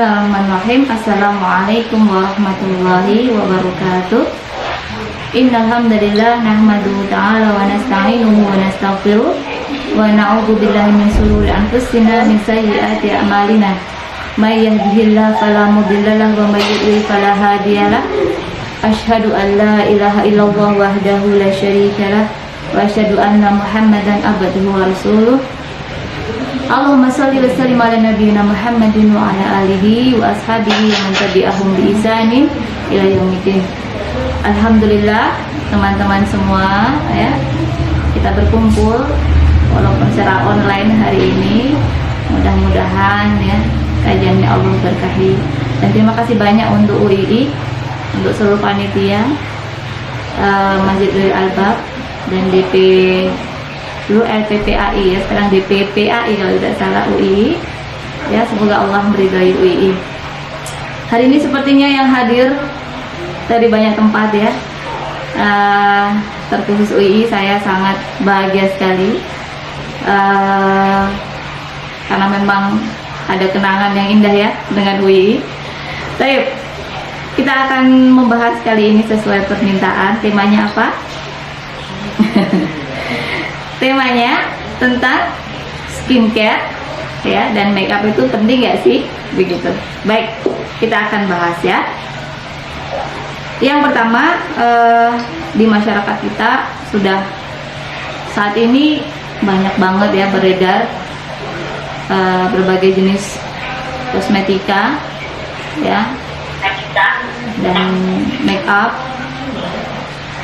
Bismillahirrahmanirrahim. Assalamualaikum warahmatullahi wabarakatuh. Innal hamdalillah nahmaduhu ta'ala wa nasta'inuhu wa nastaghfiruh wa na'udzu billahi min shururi anfusina min sayyiati a'malina. May yahdihillahu fala mudilla lahu wa may yudlil fala hadiyalah. Asyhadu an la ilaha illallah wahdahu la syarika lah wa asyhadu anna Muhammadan abduhu wa rasuluh. Allahumma shalli wa sallim ala nabiyyina Muhammadin wa ala alihi wa ashabihi wa man tabi'ahum bi ihsanin ila yaumiddin. Alhamdulillah teman-teman semua ya, kita berkumpul walaupun secara online hari ini. Mudah-mudahan ya kajiannya Allah berkahi. Dan terima kasih banyak untuk UII, untuk seluruh panitia Masjid Nuril Albab dan DP dulu LPPAI ya, sekarang DPPAI kalau tidak salah UII ya. Semoga Allah meridai UII. Hari ini sepertinya yang hadir dari banyak tempat ya, terkhusus UII saya sangat bahagia sekali karena memang ada kenangan yang indah ya dengan UII. Baik, kita akan membahas kali ini sesuai permintaan. Temanya apa? Temanya tentang skincare ya, dan makeup itu penting gak sih? Begitu. Baik, kita akan bahas ya. Yang pertama, di masyarakat kita sudah saat ini banyak banget ya beredar berbagai jenis kosmetika ya, dan makeup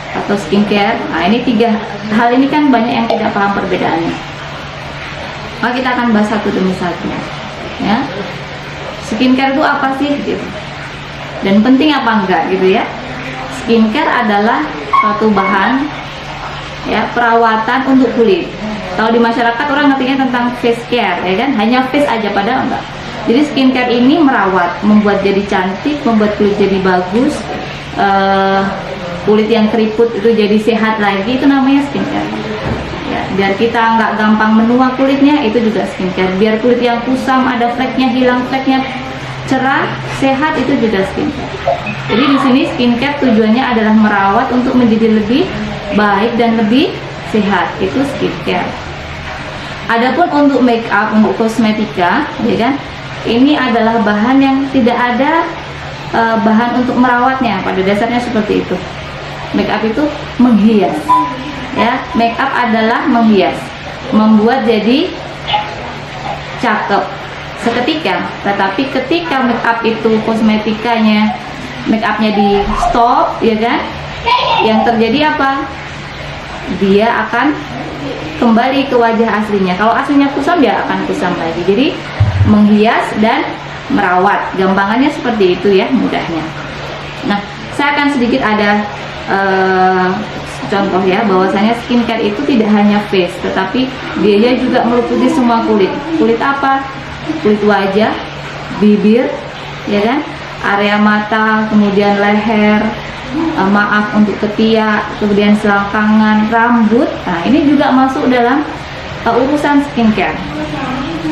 atau skincare. Nah, ini tiga hal ini kan banyak yang tidak paham perbedaannya. Maka kita akan bahas satu demi satu ya. Skincare itu apa sih gitu, dan penting apa enggak gitu ya. Skincare adalah suatu bahan ya, perawatan untuk kulit. Kalau di masyarakat orang ngertinya tentang face care ya kan, hanya face aja, padahal enggak. Jadi skincare ini merawat, membuat jadi cantik, membuat kulit jadi bagus, kulit yang keriput itu jadi sehat lagi, itu namanya skincare ya. Biar kita nggak gampang menua kulitnya, itu juga skincare. Biar kulit yang kusam, ada fleknya hilang, fleknya cerah, sehat, itu juga skincare. Jadi di sini skincare tujuannya adalah merawat untuk menjadi lebih baik dan lebih sehat, itu skincare. Adapun untuk make up, untuk kosmetika ya kan, ini adalah bahan yang tidak ada bahan untuk merawatnya, pada dasarnya seperti itu. Make up itu menghias ya, make up adalah menghias, membuat jadi cakep seketika. Tetapi ketika make up itu, kosmetikanya, make upnya di stop ya kan, yang terjadi apa? Dia akan kembali ke wajah aslinya. Kalau aslinya kusam, dia akan kusam lagi. Jadi menghias dan merawat, gampangannya seperti itu ya, mudahnya. Nah, saya akan sedikit ada contoh ya, bahwasanya skincare itu tidak hanya face, tetapi dia juga meliputi semua kulit. Kulit apa? Kulit wajah, bibir ya kan, area mata, kemudian leher, maaf untuk ketiak, kemudian selangkangan, rambut. Nah, ini juga masuk dalam urusan skincare.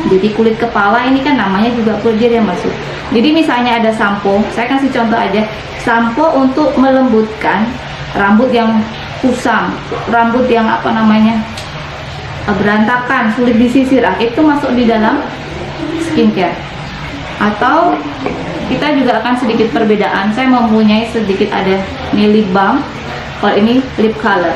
Jadi kulit kepala ini kan namanya juga kulit dia masuk. Jadi misalnya ada sampo, saya kasih contoh aja, sampo untuk melembutkan rambut yang kusam, rambut yang apa namanya berantakan, sulit disisir, itu masuk di dalam skincare. Atau kita juga akan sedikit perbedaan. Saya mempunyai sedikit ada ini lip balm, kalau ini lip color.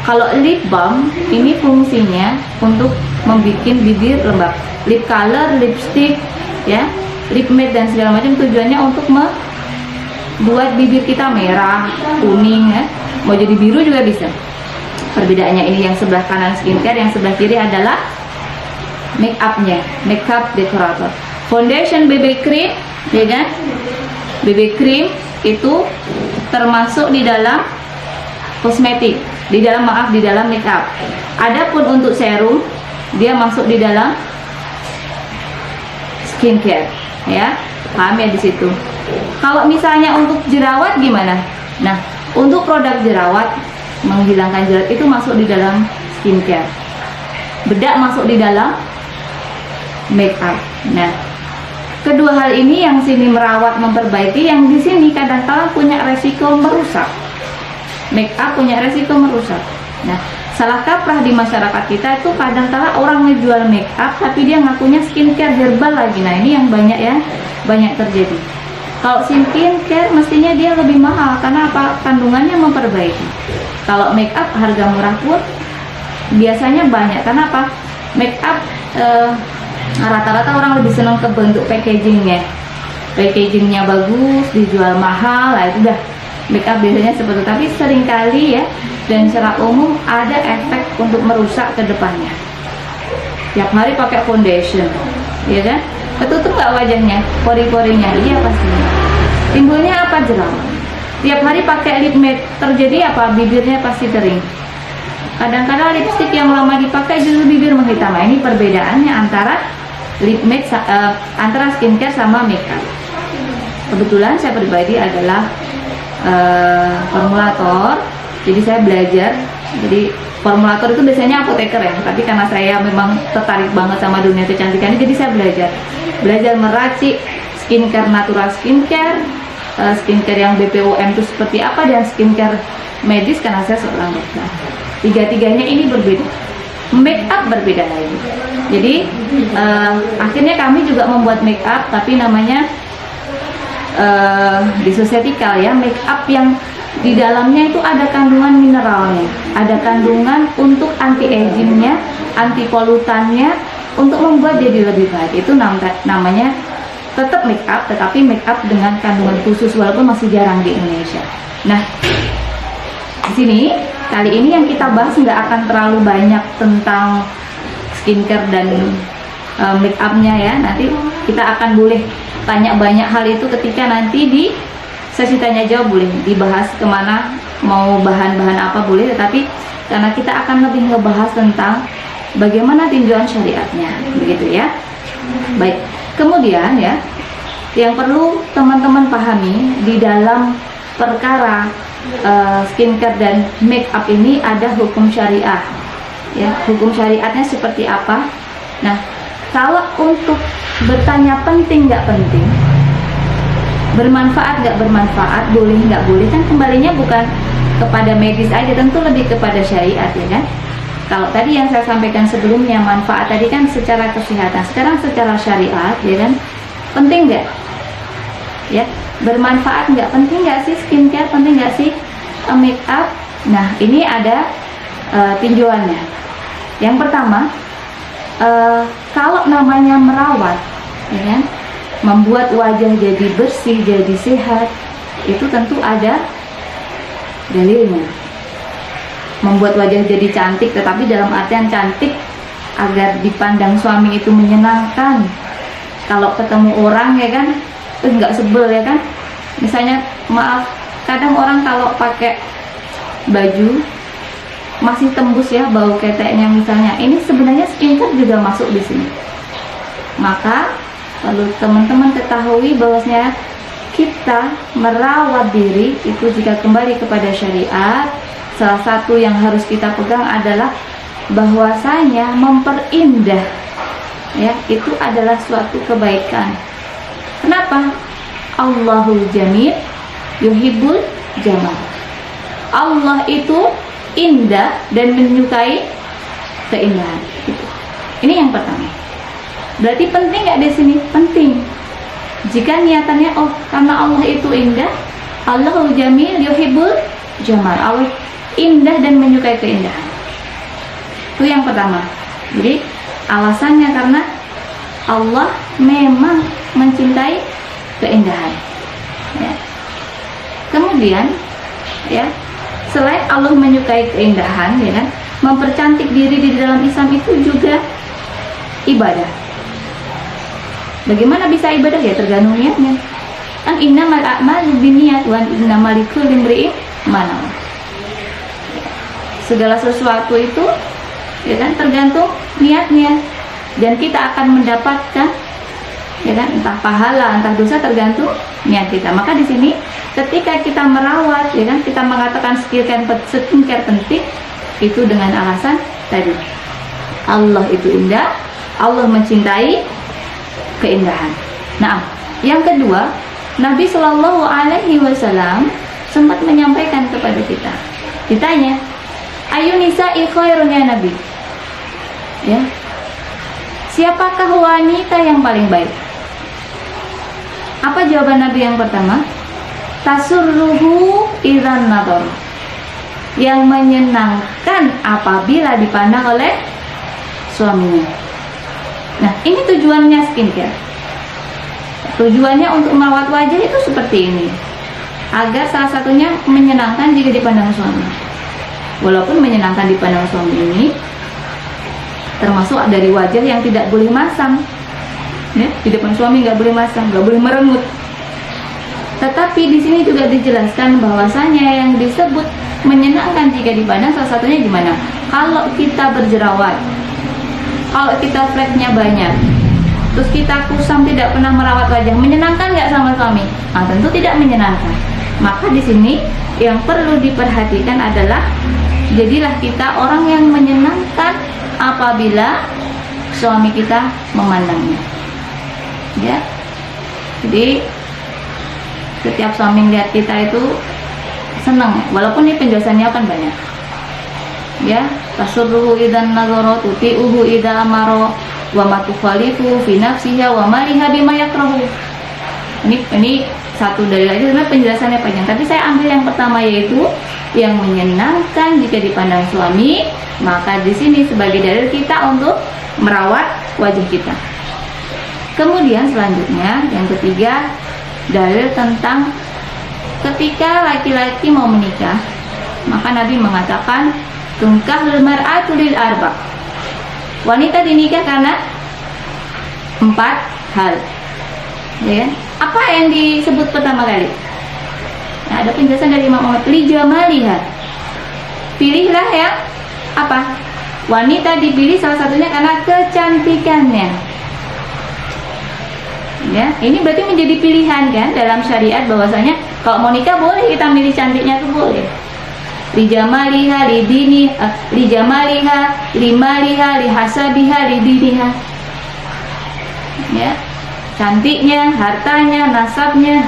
Kalau lip balm ini fungsinya untuk membuat bibir lembab. Lip color, lipstick ya, lip matte dan segala macam tujuannya untuk membuat bibir kita merah, kuning ya, mau jadi biru juga bisa. Perbedaannya ini, yang sebelah kanan skincare, yang sebelah kiri adalah make upnya, makeup decorator. Foundation, BB cream ya kan, BB cream itu termasuk di dalam kosmetik, di dalam di dalam makeup. Adapun untuk serum, dia masuk di dalam skincare ya, paham ya di situ. Kalau misalnya untuk jerawat gimana? Nah, untuk produk jerawat, menghilangkan jerawat itu masuk di dalam skincare. Bedak masuk di dalam make up. Nah, Kedua hal ini yang sini merawat, memperbaiki, yang di sini kadang-kala punya resiko merusak. Make up punya resiko merusak. Nah, salah kaprah di masyarakat kita itu kadang-kala orang ngejual make up tapi dia ngakunya skincare herbal lagi. Nah, ini yang banyak ya, banyak terjadi. Kalau skincare mestinya dia lebih mahal karena apa? Kandungannya memperbaiki. Kalau make up harga murah pun biasanya banyak. Karena apa? Make up rata-rata orang lebih senang ke bentuk packagingnya bagus, dijual mahal, lah itu dah make up biasanya seperti itu. Tapi seringkali ya, dan secara umum ada efek untuk merusak ke depannya. Tiap hari pakai foundation, ya kan? Ketutup nggak wajahnya, pori-porinya? Iya pastinya. Timbulnya apa? Jerawat. Tiap hari pakai lip matte, terjadi apa? Bibirnya pasti kering. Kadang-kadang lipstick yang lama dipakai justru bibir menghitam. Nah, ini perbedaannya antara lip matte, antara skincare sama makeup. Kebetulan saya pribadi adalah formulator, jadi saya belajar. Jadi formulator itu biasanya apoteker ya, tapi karena saya memang tertarik banget sama dunia kecantikan, jadi saya belajar meracik skincare natural, skincare yang BPOM itu seperti apa, dan skincare medis karena saya seorang dokter. Tiga-tiganya ini berbeda, make up berbeda lagi. Jadi akhirnya kami juga membuat make up, tapi namanya disocetical ya, make up yang di dalamnya itu ada kandungan mineralnya, ada kandungan untuk anti agingnya, anti polutannya, untuk membuat jadi lebih baik. Itu namanya tetap make up, tetapi make up dengan kandungan khusus, walaupun masih jarang di Indonesia. Nah, di sini kali ini yang kita bahas nggak akan terlalu banyak tentang skincare dan make upnya ya. Nanti kita akan boleh tanya banyak hal itu ketika nanti di sesi tanya jawab, boleh dibahas kemana, mau bahan-bahan apa boleh, tetapi karena kita akan lebih ngebahas tentang bagaimana tinjauan syariatnya, begitu ya. Baik, kemudian ya, yang perlu teman-teman pahami di dalam perkara skincare dan make up ini ada hukum syariah ya. Hukum syariatnya seperti apa? Nah, kalau untuk bertanya penting nggak penting, bermanfaat nggak bermanfaat, boleh nggak boleh, kan kembalinya bukan kepada medis aja, tentu lebih kepada syariat ya kan. Kalau tadi yang saya sampaikan sebelumnya, manfaat tadi kan secara kesehatan, sekarang secara syariat ya kan, penting nggak ya, bermanfaat nggak, penting nggak sih skincare, penting nggak sih make up. Nah, ini ada tinjauannya. Yang pertama, kalau namanya merawat ya kan, membuat wajah jadi bersih, jadi sehat, itu tentu ada dalilnya. Membuat wajah jadi cantik, tetapi dalam artian cantik agar dipandang suami itu menyenangkan. Kalau ketemu orang ya kan, nggak sebel ya kan. Misalnya, maaf, kadang orang kalau pakai baju masih tembus ya bau keteknya misalnya, ini sebenarnya skincare juga masuk di sini. Maka perlu teman-teman ketahui bahwasanya kita merawat diri itu jika kembali kepada syariat, salah satu yang harus kita pegang adalah bahwasanya memperindah ya, itu adalah suatu kebaikan. Kenapa? Allahul Jamil yuhibbul jamal. Allah itu indah dan menyukai keindahan. Ini yang pertama. Berarti penting nggak di sini? Penting. Jika niatannya, oh karena Allah itu indah, Allahul Jamil yuhibbul jamal, Allah indah dan menyukai keindahan. Itu yang pertama. Jadi alasannya karena Allah memang mencintai keindahan ya. Kemudian ya, selain Allah menyukai keindahan ya kan, mempercantik diri di dalam Islam itu juga ibadah. Bagaimana bisa ibadah? Ya tergantung niatnya. Kan innamal a'malu binniyat wa innamal likulli imri'in ma nawa. Segala sesuatu itu ya kan tergantung niatnya, dan kita akan mendapatkan ya kan, entah pahala entah dosa, tergantung niat kita. Maka di sini ketika kita merawat ya kan, kita mengatakan skincare penting itu dengan alasan tadi, Allah itu indah, Allah mencintai keindahan. Nah, yang kedua, Nabi Shallallahu Alaihi Wasallam sempat menyampaikan kepada kita. Ditanya, ayu nisa'i khairun ya Nabi? Ya, siapakah wanita yang paling baik? Apa jawaban Nabi yang pertama? Tasurruhu idzan nadhar, yang menyenangkan apabila dipandang oleh suaminya. Nah, ini tujuannya skincare. Tujuannya untuk merawat wajah itu seperti ini, agar salah satunya menyenangkan jika dipandang suami. Walaupun menyenangkan dipandang suami ini termasuk dari wajah yang tidak boleh masam, ya, di depan suami nggak boleh masam, nggak boleh merengut. Tetapi di sini juga dijelaskan bahwasanya yang disebut menyenangkan jika dipandang salah satunya gimana? Kalau kita berjerawat, kalau kita fleknya banyak, terus kita kusam tidak pernah merawat wajah, menyenangkan nggak sama suami? Nah, tentu tidak menyenangkan. Maka di sini yang perlu diperhatikan adalah jadilah kita orang yang menyenangkan apabila suami kita memandangnya. Ya, jadi setiap suami melihat kita itu senang, walaupun ini penjelasannya kan banyak. Ya, tasurruhu idzan nazara tuti'uhu idza amara wa ma tukhalifu fi nafsiha wa maliha bima yakrahu. Ini satu dari lagi sebenarnya penjelasannya panjang, tapi saya ambil yang pertama, yaitu yang menyenangkan jika dipandang suami. Maka di sini sebagai dalil kita untuk merawat wajah kita. Kemudian selanjutnya yang ketiga, dalil tentang ketika laki-laki mau menikah, maka Nabi mengatakan tungkahul mar'atu lil arba'. Wanita dinikah karena 4 hal. Ya, apa yang disebut pertama kali? Nah, ada penjelasan dari Imam Ahmad, li jamaliha. Pilihlah yang apa? Wanita dipilih salah satunya karena kecantikannya. Ya, ini berarti menjadi pilihan kan dalam syariat, bahwasanya kalau mau nikah boleh kita milih cantiknya, tuh boleh. Li jamaliha, li dini, li jamaliha, li maliha, li hasabiha, li diniha. Ya, cantiknya, hartanya, nasabnya,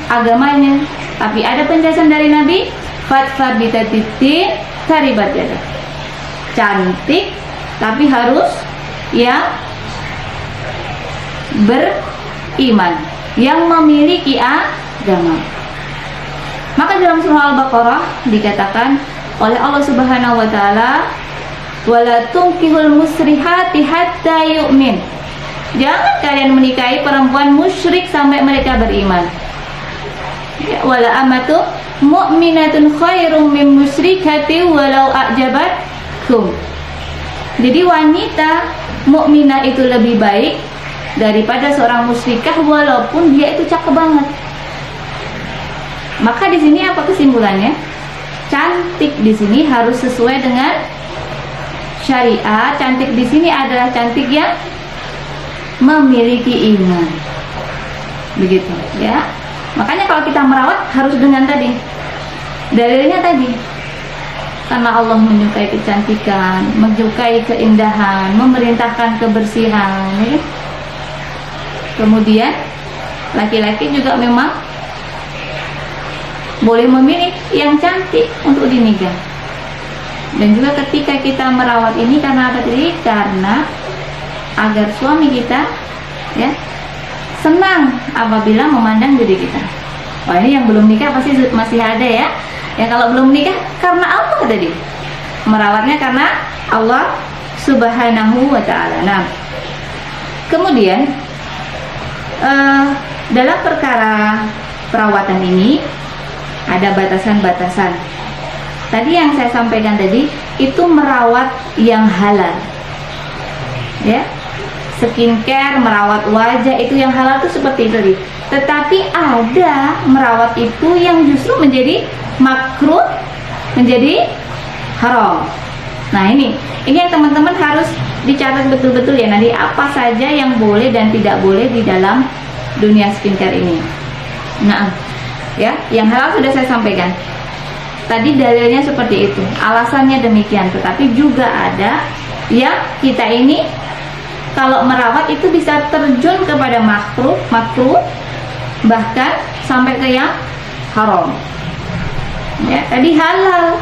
agamanya. Tapi ada penjelasan dari Nabi, fatfar bitatitin taribat yadak. Cantik tapi harus yang beriman, yang memiliki agama. Maka dalam surah Al-Baqarah dikatakan oleh Allah Subhanahu wa taala, wala tunkihul musrihati hatta yu'min. Jangan kalian menikahi perempuan musyrik sampai mereka beriman. Ya, wala amatu mu'minatun khairum min musyrikati walau a'jabatkum. Jadi wanita mukminah itu lebih baik daripada seorang musyrikah walaupun dia itu cakep banget. Maka di sini apa kesimpulannya? Cantik di sini harus sesuai dengan syariat. Cantik di sini adalah cantik yang memiliki iman. Begitu, ya. Makanya kalau kita merawat harus dengan tadi. Dalilnya tadi. Karena Allah menyukai kecantikan, menyukai keindahan, memerintahkan kebersihan, ya. Kemudian laki-laki juga memang boleh memilih yang cantik untuk dinikah. Dan juga ketika kita merawat ini karena apa tadi? Karena agar suami kita ya senang apabila memandang diri kita. Wah, ini yang belum nikah pasti masih ada ya. Yang kalau belum nikah karena Allah tadi. Merawatnya karena Allah Subhanahu wa taala. Nah, kemudian dalam perkara perawatan ini ada batasan-batasan. Tadi yang saya sampaikan tadi itu merawat yang halal. Ya. Skincare, merawat wajah itu yang halal itu seperti itu. Tetapi ada merawat itu yang justru menjadi makruh, menjadi haram. Nah, ini yang teman-teman harus dicatat betul-betul ya. Nanti apa saja yang boleh dan tidak boleh di dalam dunia skincare ini. Nah, ya, yang halal sudah saya sampaikan. Tadi dalilnya seperti itu, alasannya demikian. Tetapi juga ada yang kita ini kalau merawat itu bisa terjun kepada makruh, bahkan sampai ke yang haram. Ya, tadi halal,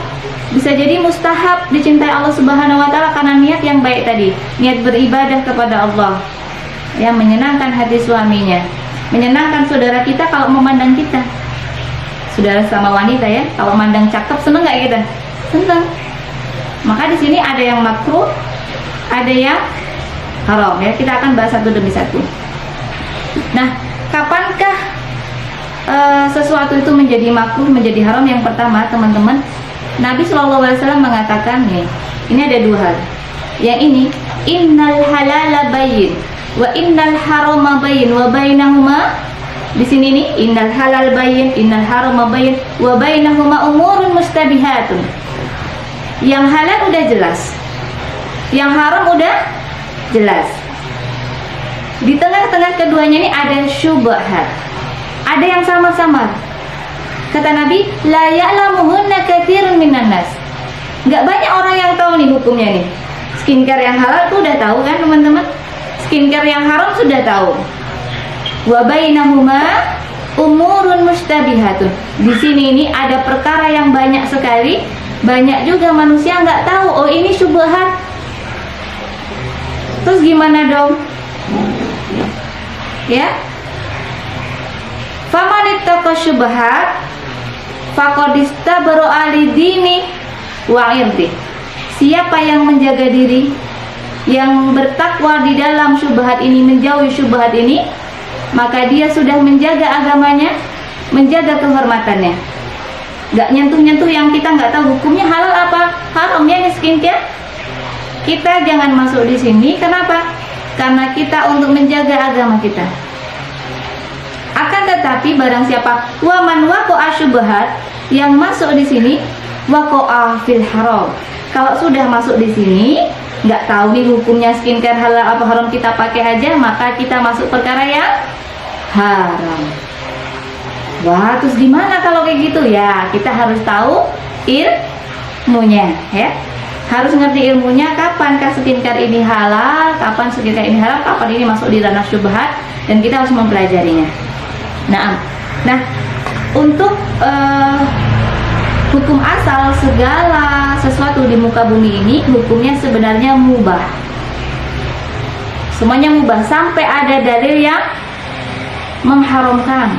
bisa jadi mustahab, dicintai Allah Subhanahu wa taala karena niat yang baik tadi, niat beribadah kepada Allah. Ya, menyenangkan hati suaminya, menyenangkan saudara kita kalau memandang kita. Saudara sama wanita ya, kalau mandang cakep seneng nggak kita? Seneng. Maka di sini ada yang makruh, ada yang haram ya. Kita akan bahas satu demi satu. Nah, kapankah sesuatu itu menjadi makruh, menjadi haram? Yang pertama, teman-teman, Nabi SAW mengatakan nih, ini ada dua hal. Yang ini, innal halala bayyin wa innal harama bayyin wa bainahuma. Di sini nih, innal halal bayyin, innal harama bayyin wa bainahuma umurun mustabihatun. Yang halal udah jelas, yang haram udah jelas. Di tengah-tengah keduanya ini ada syubhat, ada yang samar-samar. Kata Nabi, la ya'lamuhunna katsirun minan nas. Enggak banyak orang yang tahu nih hukumnya nih. Skincare yang halal tuh udah tahu kan teman-teman? Skincare yang haram sudah tahu. Wa bainahuma umurun mustabihatun. Di sini ini ada perkara yang banyak sekali, banyak juga manusia nggak tahu. Oh, ini syubhat. Terus gimana dong? Ya. Famanittaqa syubhat faqad istabara lidini wa irdi. Siapa yang menjaga diri, yang bertakwa di dalam syubhat ini, menjauhi syubhat ini, maka dia sudah menjaga agamanya, menjaga kehormatannya. Gak nyentuh-nyentuh yang kita nggak tahu hukumnya halal apa haramnya nih skincare. Kita jangan masuk di sini. Kenapa? Karena kita untuk menjaga agama kita. Akan tetapi barang siapa waman waqa'a syubhat, yang masuk di sini waqa'a fil haram. Kalau sudah masuk di sini, nggak tahu nih hukumnya skincare halal apa haram, kita pakai aja, maka kita masuk perkara yang haram. Wah, terus gimana kalau kayak gitu? Ya, kita harus tahu ilmunya ya. Harus ngerti ilmunya, kapankah skincare ini halal, kapan skincare ini haram, kapan ini masuk di ranah syubhat, dan kita harus mempelajarinya. Nah, untuk hukum asal segala sesuatu di muka bumi ini hukumnya sebenarnya mubah. Semuanya mubah sampai ada dalil yang mengharamkan.